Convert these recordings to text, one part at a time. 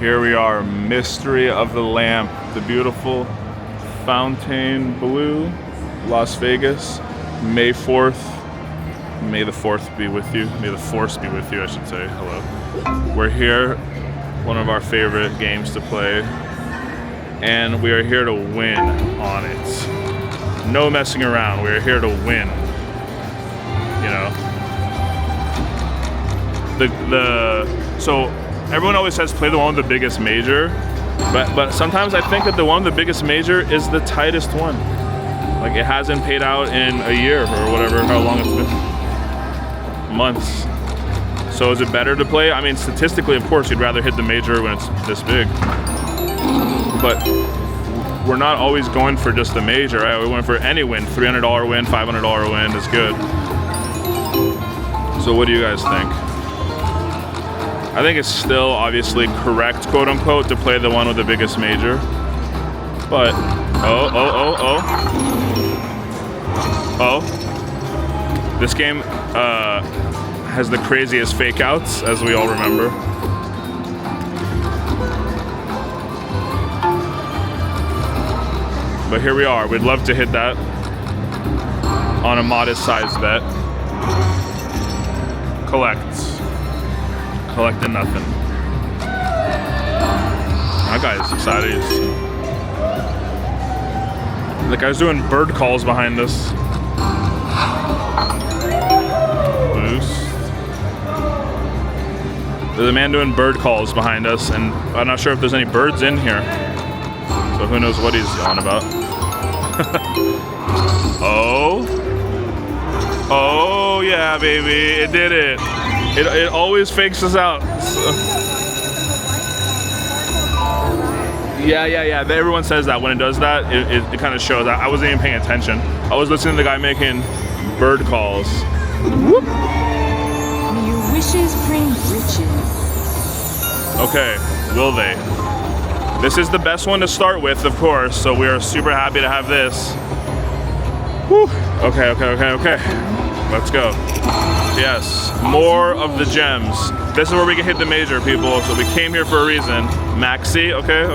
Here we are, Mystery of the Lamp, the beautiful Fontainebleau, Las Vegas, May 4th. May the 4th be with you. May the Force be with you, I should say. Hello. We're here, one of our favorite games to play, and we are here to win on it. No messing around, we are here to win. You know? So everyone always says play the one with the biggest major, but sometimes I think that the one with the biggest major is the tightest one. Like it hasn't paid out in a year or whatever, how long it's been. Months. So is it better to play? I mean, statistically, of course, you'd rather hit the major when it's this big. But we're not always going for just the major, right? We went for any win, $300 win, $500 win is good. So what do you guys think? I think it's still obviously correct, quote unquote, to play the one with the biggest major. But, this game has the craziest fake outs, as we all remember. But here we are, we'd love to hit that on a modest sized bet. Collecting nothing. That guy's excited. The guy's doing bird calls behind us. Boost. There's a man doing bird calls behind us, and I'm not sure if there's any birds in here. So who knows what he's on about. Oh yeah, baby, it did it. It always fakes us out. Yeah. Everyone says that when it does that, it kind of shows. I wasn't even paying attention. I was listening to the guy making bird calls. Whoop. May your wishes bring riches. Okay, will they? This is the best one to start with, of course, so we are super happy to have this. Whew. Okay. Let's go. Yes, more of the gems. This is where we can hit the major, people, so we came here for a reason. Maxi, okay.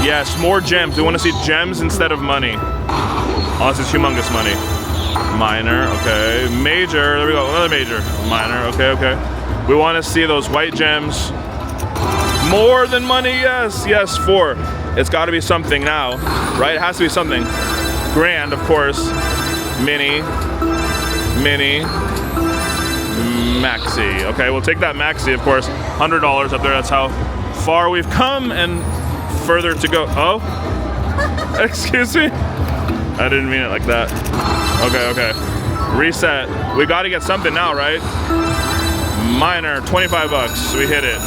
Yes, more gems. We want to see gems instead of money. Unless it's humongous money. Minor, okay. Major, there we go, another major. Minor, okay. We want to see those white gems. More than money, yes, 4. It's got to be something now, right? It has to be something. Grand, of course. Mini, maxi. Okay, we'll take that maxi, of course. $100 up there, that's how far we've come and further to go. Oh, excuse me. I didn't mean it like that. Okay. Reset. We got to get something now, right? Minor, 25 bucks. We hit it.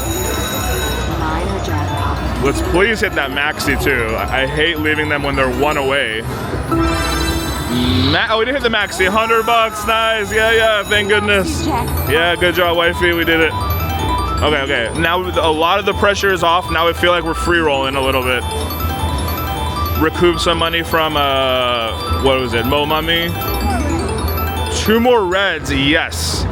Let's please hit that maxi too. I hate leaving them when they're one away. Oh, we did hit the maxi, 100 bucks, nice, yeah, thank goodness. Yeah, good job, wifey, we did it. Okay, now a lot of the pressure is off, now we feel like we're free rolling a little bit. Recoup some money from, what was it, Mo Mummy? 2 more reds, yes.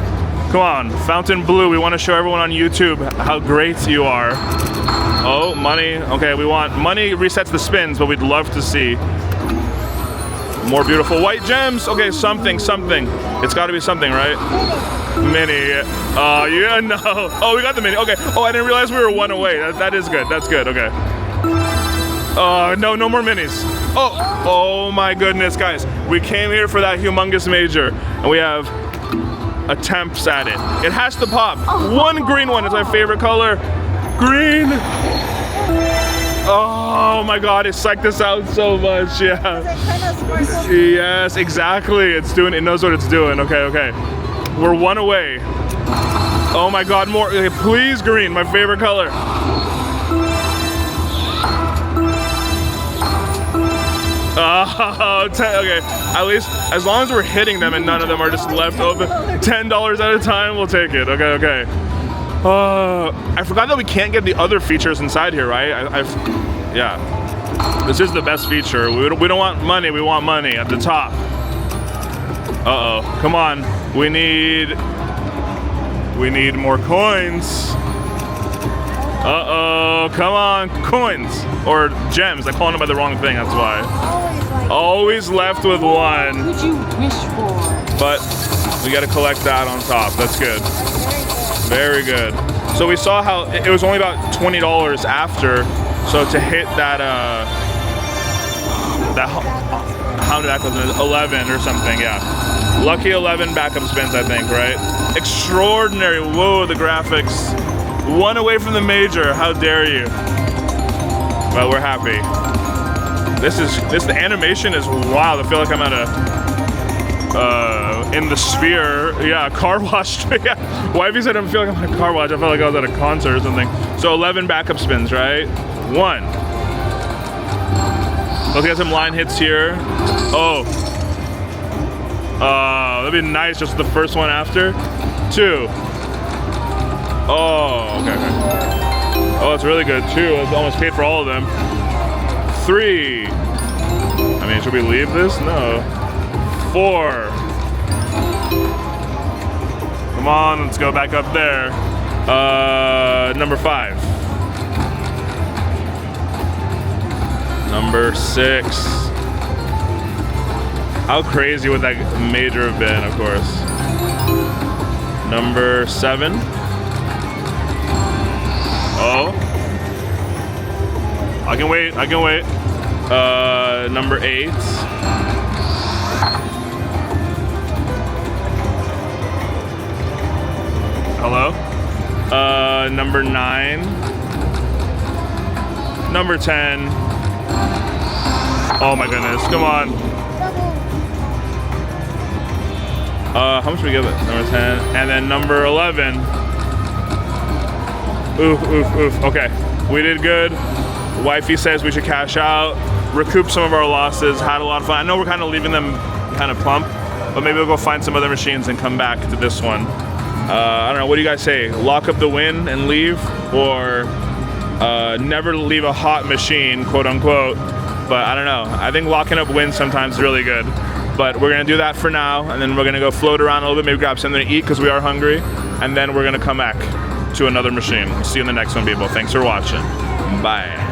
Come on, Fontainebleau, we want to show everyone on YouTube how great you are. Oh, money, okay, we want, money resets the spins, but we'd love to see more beautiful white gems. Okay, something. It's got to be something, right? Mini. Yeah, no. Oh, we got the mini. Okay. Oh, I didn't realize we were 1 away. That is good. That's good. Okay. No more minis. Oh my goodness, guys. We came here for that humongous major, and we have attempts at it. It has to pop. 1 green one is my favorite color. Green. Oh my God, it psyched us out so much, yeah. Yes, exactly, it knows what it's doing, okay. We're 1 away. Oh my God, more, okay, please green, my favorite color. Oh, okay, at least, as long as we're hitting them and none of them are just left open, $10 at a time, we'll take it, okay. I forgot that we can't get the other features inside here, right? Yeah. This is the best feature. We don't want money, we want money at the top. Come on. We need more coins. Uh-oh, come on, coins or gems. I'm calling them by the wrong thing, that's why. Always like. Always left with one, Could you wish for? but we gotta collect that on top. That's good. Very Very good. good. So we saw how it was only about $20 after. So to hit that how did that go? 11 or something, yeah. Lucky 11 backup spins, I think, right? Extraordinary. Whoa, the graphics. One away from the major. How dare you? Well, we're happy. The animation is wild. I feel like I'm at in the Sphere, yeah, car wash. Yeah, wifey said I feel like I'm at a car wash. I felt like I was at a concert or something. So 11 backup spins, right? 1. Let's get some line hits here. Oh, that'd be nice. Just the first one after. 2. Oh, okay. Oh, it's really good. 2. It's almost paid for all of them. 3. I mean, should we leave this? No. 4. Come on, let's go back up there. Number 5. Number 6. How crazy would that major have been, of course. Number 7. Oh. I can wait. Number 8. Hello? Number 9. Number 10. Oh my goodness, come on. How much do we give it? Number 10. And then number 11. Oof. Okay, we did good. Wifey says we should cash out, recoup some of our losses, had a lot of fun. I know we're kind of leaving them kind of plump, but maybe we'll go find some other machines and come back to this one. I don't know, what do you guys say? Lock up the win and leave, or never leave a hot machine, quote unquote. But I don't know, I think locking up wins sometimes is really good. But we're gonna do that for now, and then we're gonna go float around a little bit, maybe grab something to eat because we are hungry, and then we're gonna come back to another machine. See you in the next one, people. Thanks for watching. Bye.